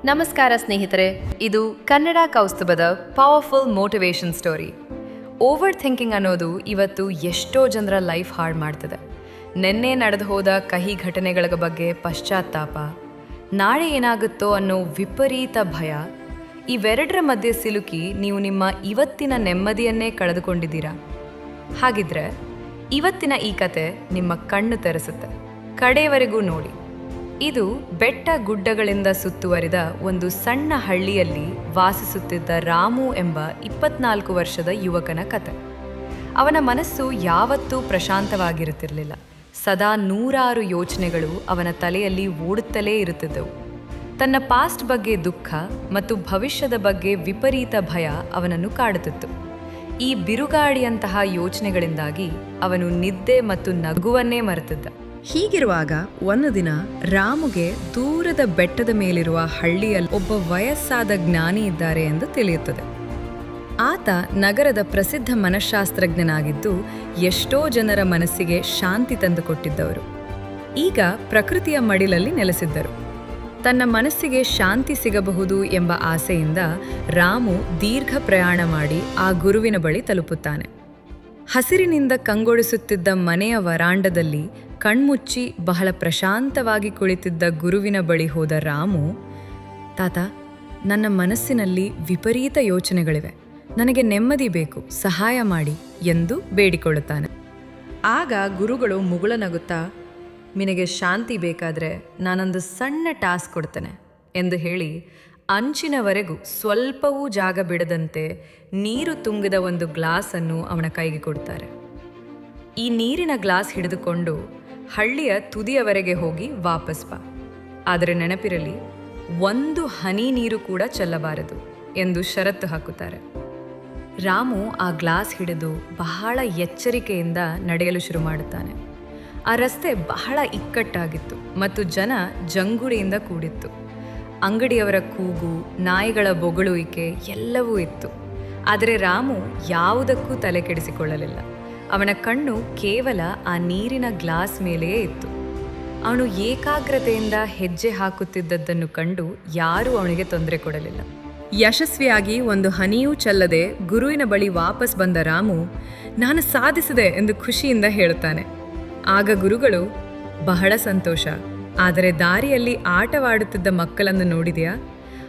ನಮಸ್ಕಾರ ಸ್ನೇಹಿತರೆ, ಇದು ಕನ್ನಡ ಕೌಸ್ತುಭದ powerful motivation story. Overthinking ಅನ್ನೋದು ಇವತ್ತು ಎಷ್ಟೋ ಜನರ ಲೈಫ್ ಹಾಳು ಮಾಡ್ತದೆ. ನೆನ್ನೆ ನಡೆದು ಹೋದ ಕಹಿ ಘಟನೆಗಳ ಬಗ್ಗೆ ಪಶ್ಚಾತ್ತಾಪ, ನಾಳೆ ಏನಾಗುತ್ತೋ ಅನ್ನೋ ವಿಪರೀತ ಭಯ, ಇವೆರಡರ ಮಧ್ಯೆ ಸಿಲುಕಿ ನೀವು ನಿಮ್ಮ ಇವತ್ತಿನ ನೆಮ್ಮದಿಯನ್ನೇ ಕಳೆದುಕೊಂಡಿದ್ದೀರಾ? ಹಾಗಿದ್ರೆ ಇವತ್ತಿನ ಈ ಕತೆ ನಿಮ್ಮ ಕಣ್ಣು ತೆರೆಸುತ್ತೆ. ಕಡೆಯವರೆಗೂ ನೋಡಿ. ಇದು ಬೆಟ್ಟ ಗುಡ್ಡಗಳಿಂದ ಸುತ್ತುವರಿದ ಒಂದು ಸಣ್ಣ ಹಳ್ಳಿಯಲ್ಲಿ ವಾಸಿಸುತ್ತಿದ್ದ ರಾಮು ಎಂಬ 24 ವರ್ಷದ ಯುವಕನ ಕತೆ. ಅವನ ಮನಸ್ಸು ಯಾವತ್ತೂ ಪ್ರಶಾಂತವಾಗಿರುತ್ತಿರಲಿಲ್ಲ. ಸದಾ ನೂರಾರು ಯೋಚನೆಗಳು ಅವನ ತಲೆಯಲ್ಲಿ ಓಡುತ್ತಲೇ ಇರುತ್ತಿದ್ದವು. ತನ್ನ ಪಾಸ್ಟ್ ಬಗ್ಗೆ ದುಃಖ ಮತ್ತು ಭವಿಷ್ಯದ ಬಗ್ಗೆ ವಿಪರೀತ ಭಯ ಅವನನ್ನು ಕಾಡುತ್ತಿತ್ತು. ಈ ಬಿರುಗಾಳಿಯಂತಹ ಯೋಚನೆಗಳಿಂದಾಗಿ ಅವನು ನಿದ್ದೆ ಮತ್ತು ನಗುವನ್ನೇ ಮರೆತಿದ್ದ. ಹೀಗಿರುವಾಗ ಒಂದು ದಿನ ರಾಮುಗೆ ದೂರದ ಬೆಟ್ಟದ ಮೇಲಿರುವ ಹಳ್ಳಿಯಲ್ಲಿ ಒಬ್ಬ ವಯಸ್ಸಾದ ಜ್ಞಾನಿ ಇದ್ದಾರೆ ಎಂದು ತಿಳಿಯುತ್ತದೆ. ಆತ ನಗರದ ಪ್ರಸಿದ್ಧ ಮನಃಶಾಸ್ತ್ರಜ್ಞನಾಗಿದ್ದು ಎಷ್ಟೋ ಜನರ ಮನಸ್ಸಿಗೆ ಶಾಂತಿ ತಂದುಕೊಟ್ಟಿದ್ದವರು. ಈಗ ಪ್ರಕೃತಿಯ ಮಡಿಲಲ್ಲಿ ನೆಲೆಸಿದ್ದರು. ತನ್ನ ಮನಸ್ಸಿಗೆ ಶಾಂತಿ ಸಿಗಬಹುದು ಎಂಬ ಆಸೆಯಿಂದ ರಾಮು ದೀರ್ಘ ಪ್ರಯಾಣ ಮಾಡಿ ಆ ಗುರುವಿನ ಬಳಿ ತಲುಪುತ್ತಾನೆ. ಹಸಿರಿನಿಂದ ಕಂಗೊಳಿಸುತ್ತಿದ್ದ ಮನೆಯ ವರಾಂಡದಲ್ಲಿ ಕಣ್ಮುಚ್ಚಿ ಬಹಳ ಪ್ರಶಾಂತವಾಗಿ ಕುಳಿತಿದ್ದ ಗುರುವಿನ ಬಳಿ ಹೋದ ರಾಮು, ತಾತ, ನನ್ನ ಮನಸ್ಸಿನಲ್ಲಿ ವಿಪರೀತ ಯೋಚನೆಗಳಿವೆ, ನನಗೆ ನೆಮ್ಮದಿ ಬೇಕು, ಸಹಾಯ ಮಾಡಿ ಎಂದು ಬೇಡಿಕೊಳ್ಳುತ್ತಾನೆ. ಆಗ ಗುರುಗಳು ಮುಗುಳನಗುತ್ತಾ, ನಿನಗೆ ಶಾಂತಿ ಬೇಕಾದರೆ ನಾನೊಂದು ಸಣ್ಣ ಟಾಸ್ಕ್ ಕೊಡ್ತೇನೆ ಎಂದು ಹೇಳಿ ಅಂಚಿನವರೆಗೂ ಸ್ವಲ್ಪವೂ ಜಾಗ ಬಿಡದಂತೆ ನೀರು ತುಂಬಿದ ಒಂದು ಗ್ಲಾಸನ್ನು ಅವನ ಕೈಗೆ ಕೊಡ್ತಾರೆ. ಈ ನೀರಿನ ಗ್ಲಾಸ್ ಹಿಡಿದುಕೊಂಡು ಹಳ್ಳಿಯ ತುದಿಯವರೆಗೆ ಹೋಗಿ ವಾಪಸ್ ಬಾ. ಆದರೆ ನೆನಪಿರಲಿ, ಒಂದು ಹನಿ ನೀರು ಕೂಡ ಚೆಲ್ಲಬಾರದು ಎಂದು ಷರತ್ತು ಹಾಕುತ್ತಾರೆ. ರಾಮು ಆ ಗ್ಲಾಸ್ ಹಿಡಿದು ಬಹಳ ಎಚ್ಚರಿಕೆಯಿಂದ ನಡೆಯಲು ಶುರು ಮಾಡುತ್ತಾನೆ. ಆ ರಸ್ತೆ ಬಹಳ ಇಕ್ಕಟ್ಟಾಗಿತ್ತು ಮತ್ತು ಜನ ಜಂಗುಳಿಯಿಂದ ಕೂಡಿತ್ತು. ಅಂಗಡಿಯವರ ಕೂಗು, ನಾಯಿಗಳ ಬೊಗಳುವಿಕೆ ಎಲ್ಲವೂ ಇತ್ತು. ಆದರೆ ರಾಮು ಯಾವುದಕ್ಕೂ ತಲೆ ಕೆಡಿಸಿಕೊಳ್ಳಲಿಲ್ಲ. ಅವನ ಕಣ್ಣು ಕೇವಲ ಆ ನೀರಿನ ಗ್ಲಾಸ್ ಮೇಲೆಯೇ ಇತ್ತು. ಅವನು ಏಕಾಗ್ರತೆಯಿಂದ ಹೆಜ್ಜೆ ಹಾಕುತ್ತಿದ್ದದ್ದನ್ನು ಕಂಡು ಯಾರೂ ಅವನಿಗೆ ತೊಂದರೆ ಕೊಡಲಿಲ್ಲ. ಯಶಸ್ವಿಯಾಗಿ ಒಂದು ಹನಿಯೂ ಚೆಲ್ಲದೆ ಗುರುವಿನ ಬಳಿ ವಾಪಸ್ ಬಂದ ರಾಮು, ನಾನು ಸಾಧಿಸಿದೆ ಎಂದು ಖುಷಿಯಿಂದ ಹೇಳುತ್ತಾನೆ. ಆಗ ಗುರುಗಳು, ಬಹಳ ಸಂತೋಷ, ಆದರೆ ದಾರಿಯಲ್ಲಿ ಆಟವಾಡುತ್ತಿದ್ದ ಮಕ್ಕಳನ್ನು ನೋಡಿದೆಯಾ?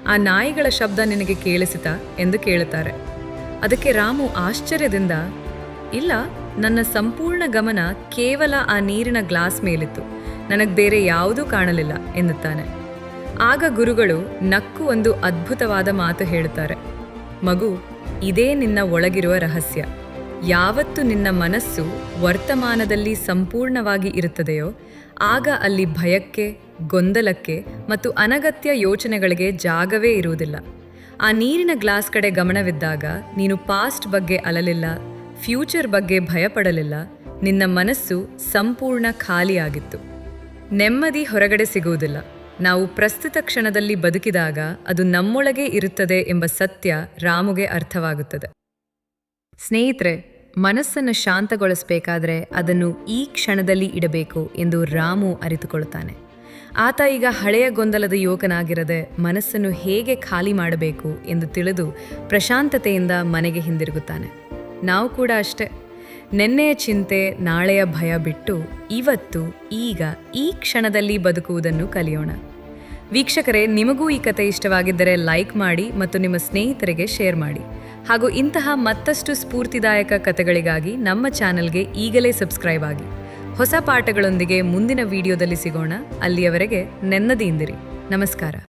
ಆ ನಾಯಿಗಳ ಶಬ್ದ ನಿನಗೆ ಕೇಳಿಸಿತಾ ಎಂದು ಕೇಳುತ್ತಾರೆ. ಅದಕ್ಕೆ ರಾಮು ಆಶ್ಚರ್ಯದಿಂದ, ಇಲ್ಲ, ನನ್ನ ಸಂಪೂರ್ಣ ಗಮನ ಕೇವಲ ಆ ನೀರಿನ ಗ್ಲಾಸ್ ಮೇಲಿತ್ತು, ನನಗೆ ಬೇರೆ ಯಾವುದೂ ಕಾಣಲಿಲ್ಲ ಎನ್ನುತ್ತಾನೆ. ಆಗ ಗುರುಗಳು ನಕ್ಕು ಒಂದು ಅದ್ಭುತವಾದ ಮಾತು ಹೇಳುತ್ತಾರೆ, ಮಗು, ಇದೇ ನಿನ್ನ ಒಳಗಿರುವ ರಹಸ್ಯ. ಯಾವತ್ತು ನಿನ್ನ ಮನಸ್ಸು ವರ್ತಮಾನದಲ್ಲಿ ಸಂಪೂರ್ಣವಾಗಿ ಇರುತ್ತದೆಯೋ ಆಗ ಅಲ್ಲಿ ಭಯಕ್ಕೆ, ಗೊಂದಲಕ್ಕೆ ಮತ್ತು ಅನಗತ್ಯ ಯೋಚನೆಗಳಿಗೆ ಜಾಗವೇ ಇರುವುದಿಲ್ಲ. ಆ ನೀರಿನ ಗ್ಲಾಸ್ ಕಡೆ ಗಮನವಿದ್ದಾಗ ನೀನು ಪಾಸ್ಟ್ ಬಗ್ಗೆ ಅಲಲಿಲ್ಲ, ಫ್ಯೂಚರ್ ಬಗ್ಗೆ ಭಯಪಡಲಿಲ್ಲ. ನಿನ್ನ ಮನಸ್ಸು ಸಂಪೂರ್ಣ ಖಾಲಿಯಾಗಿತ್ತು. ನೆಮ್ಮದಿ ಹೊರಗಡೆ ಸಿಗುವುದಿಲ್ಲ. ನಾವು ಪ್ರಸ್ತುತ ಕ್ಷಣದಲ್ಲಿ ಬದುಕಿದಾಗ ಅದು ನಮ್ಮೊಳಗೆ ಇರುತ್ತದೆ ಎಂಬ ಸತ್ಯ ರಾಮುಗೆ ಅರ್ಥವಾಗುತ್ತದೆ. ಸ್ನೇಹಿತರೆ, ಮನಸ್ಸನ್ನು ಶಾಂತಗೊಳಿಸಬೇಕಾದ್ರೆ ಅದನ್ನು ಈ ಕ್ಷಣದಲ್ಲಿ ಇಡಬೇಕು ಎಂದು ರಾಮು ಅರಿತುಕೊಳ್ಳುತ್ತಾನೆ. ಆತ ಈಗ ಹಳೆಯ ಗೊಂದಲದ ಯುವಕನಾಗಿರದೆ ಮನಸ್ಸನ್ನು ಹೇಗೆ ಖಾಲಿ ಮಾಡಬೇಕು ಎಂದು ತಿಳಿದು ಪ್ರಶಾಂತತೆಯಿಂದ ಮನೆಗೆ ಹಿಂದಿರುಗುತ್ತಾನೆ. ನಾವು ಕೂಡ ಅಷ್ಟೇ. ನೆನ್ನೆಯ ಚಿಂತೆ, ನಾಳೆಯ ಭಯ ಬಿಟ್ಟು ಇವತ್ತು, ಈಗ, ಈ ಕ್ಷಣದಲ್ಲಿ ಬದುಕುವುದನ್ನು ಕಲಿಯೋಣ. ವೀಕ್ಷಕರೇ, ನಿಮಗೂ ಈ ಕತೆ ಇಷ್ಟವಾಗಿದ್ದರೆ ಲೈಕ್ ಮಾಡಿ ಮತ್ತು ನಿಮ್ಮ ಸ್ನೇಹಿತರಿಗೆ ಶೇರ್ ಮಾಡಿ. ಹಾಗೂ ಇಂತಹ ಮತ್ತಷ್ಟು ಸ್ಫೂರ್ತಿದಾಯಕ ಕತೆಗಳಿಗಾಗಿ ನಮ್ಮ ಚಾನೆಲ್ಗೆ ಈಗಲೇ ಸಬ್ಸ್ಕ್ರೈಬ್ ಆಗಿ. ಹೊಸ ಪಾಠಗಳೊಂದಿಗೆ ಮುಂದಿನ ವಿಡಿಯೋದಲ್ಲಿ ಸಿಗೋಣ. ಅಲ್ಲಿಯವರೆಗೆ ನೆಮ್ಮದಿಯಿಂದಿರಿ. ನಮಸ್ಕಾರ.